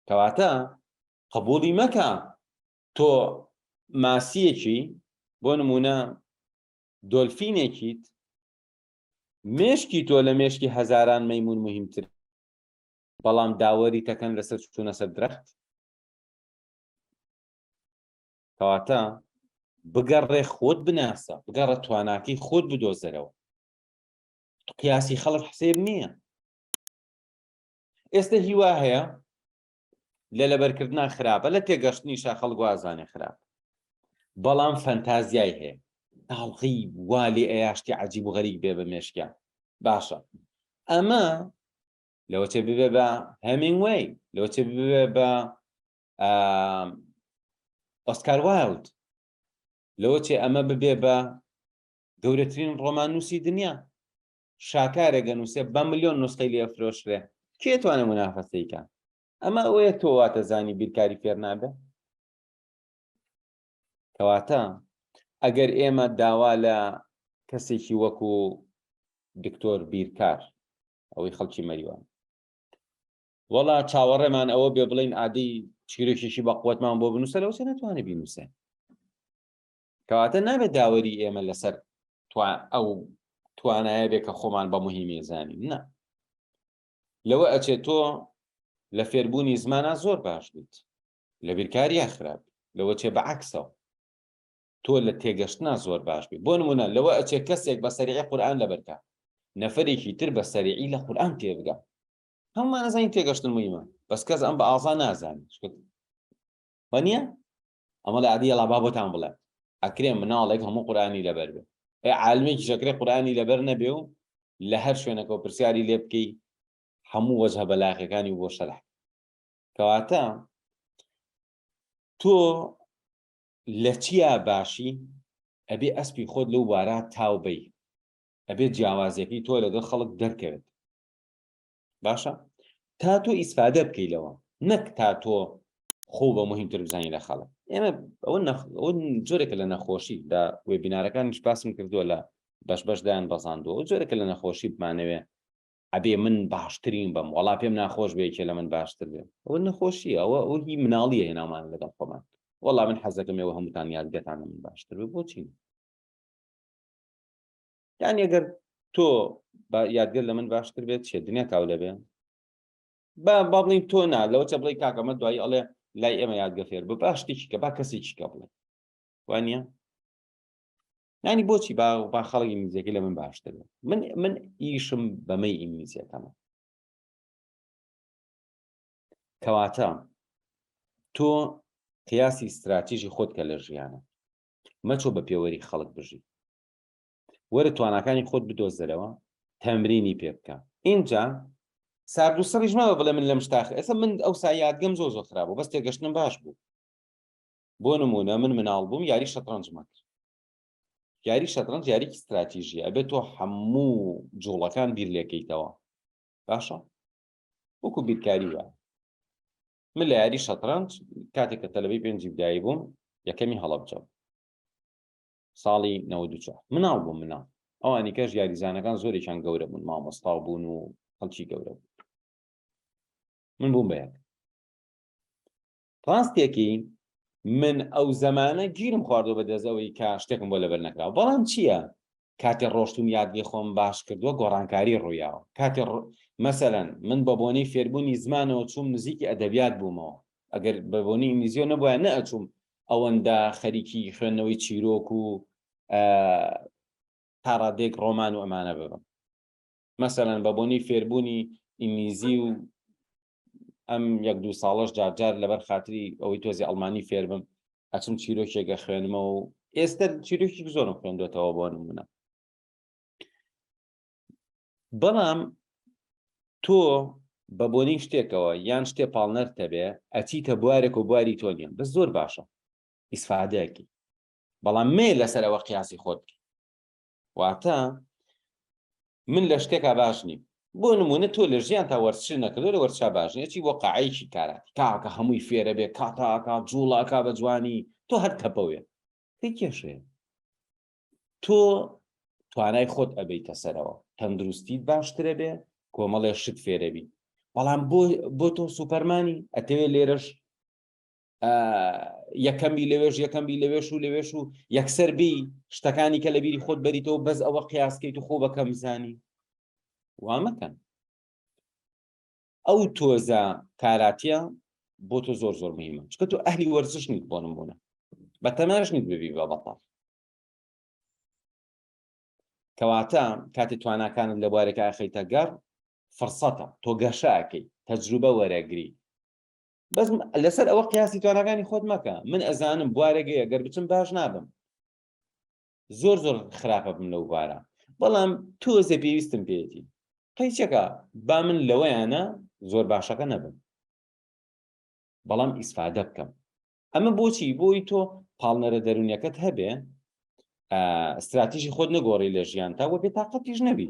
کەواتە قبوڵی مەکە تۆ ماسیەکی بۆ نمونە دۆلفینێکیت مێشکی تۆ لە مێشکی هەزاران مەیمون مهمتر بەڵام داوەری تەکەن لەسەر چوونە سەر درەخت کەواتە بگەڕێ خۆت بناسە بگەڕە تواناکەی خۆت بدۆزەرەوە قیاسی خەڵک حسێب نییە ئێستا هیوا هەیە لە لەبەرکردنا خراپە لە تێگەشتنی خەڵک وازانێ خراپ بەڵام فەنتازیای هەیە تاڵقی والی ئەیاشتی عەجیب و غەریب بێ بە مێشکیان باشە ئەمە لەوەچێ ببێ بە هەمینگوەی لەوەچێ ببێ بە ئۆسکار وایلد لەوەچێ ئەمە ببێ بە گەورەترین ڕۆمان نووسی دنیا شاکارێگە نووسێ 1 ملیۆن نوسخەی لێ فرۆشرێ کێ توانێ منافەسەیکە ئەمە ئەوەیە تۆ واتەزانی بیرکاری فێر نابێ کەواتە ئەگەر ئێمە داوا لە کەسێکی وەکو دکتۆر بیرکار ئەوەی خەڵکی مەریوان وەڵا چاوەڕێمان ئەوە بێ بڵین ئادەی چیرۆکێکی بە قووەتمان بۆ بنووسە لەوەچێ نەتوانێ بینووسێ کەواتە نابێت داوەری ئێمە لەسەر ئەو توانایە بێ کە خۆمان بە مهمی زانین نە لەوە ئەچێت تۆ لە فێربوونی زمانە زۆر باش بیت لە بیرکاریە خراپ لەوە چێ بەعەکسەوە تۆ لە تێگەشتنا زۆر باش بیت بۆ نمونە لەوە ئەچێت کەسێک بە سەریعی قورئان لەبەرکە نەفەرێکی تر بە سەریعی لە قورئان تێبگا هەمومان نەزانین تێگەشتن مهمە بەس کەس ئەم بە ئازا نازانێت وانییە ئەمە لە عادی ئەڵا بابەتان بڵێ ئەکرێ مناڵێک هەموو قورئانی لەبەر بێ عالمێکی شەکرێ قورئانی لەبەر نەبێ و لە هەر شوێنەکەەوە پرسیاری لێ بکەی هەموو وەجهە بەلاغەکانی بۆ شەرح کەواتە تۆ لە چیا باشی ئەبێ ئەسپی خۆت لەو وارە تاو بەی ئەبێ جیاوازیەکەی تۆ لەگەڵ خەڵک دەرکەوێت باشە تا تۆ ئیسفادە بکەیلەوە نەک تا تۆ خۆ بە مهمتر بزانین لە خەڵک ئێمە ئەوە جۆرێکە لە نەخۆشی لە وێبینارەکانیش باسم کردووە لە بەشدایان بەزاندەوە جۆرێکە لە نەخۆشی بمانەوێ ئەبێ من باشترین بم وەڵا پێم ناخۆش بێکێ لە من باشتر بێ ئەوە نەخۆشیە ئەوە هی مناڵیە هێنامان لەگەڵ خۆمان وەڵا من حەزەکەمەوە هەمووتان یادگەتان لە من باشتر بێ بۆچی یعنی ئەگەر تۆ یادگەر لە من باشتر بێت چێ دنیا کاو لەبێ با بڵین تۆ نا لەوە چە بڵی کاکەمە دوایی ئەڵێ لای ئێمە یادگە فێر بە باش شتێکی کە با کەسێکی کە بڵێ وانییە یعنی بۆچی با خەڵکی میزێکی لە من باشتر بێ من ئیشم بەمەی ئینگلیزیەکەمە کەواتە تۆ قیاسی استراتیژی خۆت کە لە ژیانە مەچۆ بە پێوەری خەڵک بژی وەرە تواناکانی خۆت بدۆزەرەوە تەمرینی پێ بکە اینجا سارد و سەڕیش مەوە بڵێ من لەم شتاخ ئێستا من ئەو سایادگەم زۆر خراپ بوو بەس تێگەشتنم باش بوو بۆ نمونە من مناڵ بووم یاری شەترەنجمە کرد یاری شەترەنج یاریکی استراتیژیە ئەبێت تۆ هەموو جوڵەکان بیر لێکەیتەوە باشە وەکو بیرکاری وایە من لە یاری شەترەنج کاتێک کە تەلەبەی پێنجی بدایی بووم یەکەمی هەڵەبجە ساڵی 94 مناڵ بووم مناڵ ئەوانی کەش یاریزانەکان زۆرێکیان گەورە بوون مامۆستا بوون و خەڵکی گەورە بوون من بووم بەیەک ڕاستێکی من ئەو زەمانە گیرم خواردۆ بەدەزەوەی کە شتێکم بۆ لەبەر نەکراوە بەڵام چییە کاتێ ڕۆشتوم یادگی خۆم باش کردووە گۆڕانکاری ڕوویاوە کاتێ مەسەلەن من بە بۆنەی فێربوونی زمانەوە چووم نزیکی ئەدەبیات بوومەوە ئەگەر بە بۆنەی ئینگلیزیۆ نەبووە نەئەچووم ئەوەندە خەریکی خوێندنەوەی چیرۆک و تاڕادێک ڕۆمان و ئەمانە ببم مەسەلەن بە بۆنەی فێربوونی ئینگلیزی و ئەم 1-2 ساڵەش جارجار لەبەر خاتری ئەوەی تۆزی ئەڵمانی فێر بم ئەچم چیرۆکێکە خوێنمەوە و ئێستا چیرۆکی زۆرم خوێندوێتەوە بۆ نمونە بەڵام تۆ بە بۆنەی شتێکەوە یان شتێ پاڵنەرتە بێ ئەچیتە بوارێک و بواری تۆ نییە بەس زۆر باشە ئیسفادەیەکی بەڵام مێ لەسەرەوە قیاسی خۆت واتە من لە شتێکا باش نیم بۆ نمونە تۆ لە ژیان تا وەرزش نەکردو لە وەرزشا باش نیە چی بۆ قاعەیەکی کاراتی کاکە هەمووی فێرە بێ کاتاکا جوڵاکا بە جوانی تۆ هەر تەپەوێ پێی کێشەیە تۆ توانای خۆت ئەبەیتە سەرەوە تەندروستیت باشترە بێ کۆمەڵێ شت فێرەبی بەڵام بۆ تۆ سوپەرمانی ئەتەوێ لێرەش یەکەمبی لەوێش یەکەمبی لەوێش و لەوێش و یەکسەر بی شتەکانی کە لە بیری خۆت بەریتەوە بەس ئەوە قیاسکەیت و خۆ بەکەم زانی وا مەکەن ئەو تۆزە کاراتیە بۆ تۆ زۆر زۆر مهمە چکە تۆ ئەهلی وەرزش نیت بۆ نمونە بە تەماشا نیت ببی بە بەتەڵ کەواتە کاتێک تواناکانت لە بوارێکە ئاخەیتە گەڕ فرسەتە تۆ گەشاکەی تەجروبە وەرەگری بەس لەسەر ئەوە قیاسی تواناکانی خۆت مەکە من ئەزانم بوارێگەیە گەر بچم باش نابم زۆر زۆر خراپە بم لەو بارە بەڵام تۆزە پێویستم پێێتی قەیچەکە با من لەوەیانە زۆر باشەکە نەبم بەڵام ئیسفادە بکەم ئەمە بۆچی بۆی تۆ پاڵنەرە دەرونیەکەت هەبێ استراتیژی خۆت نەگۆڕی لە ژیان تا وە بێتاقەتیش نەبی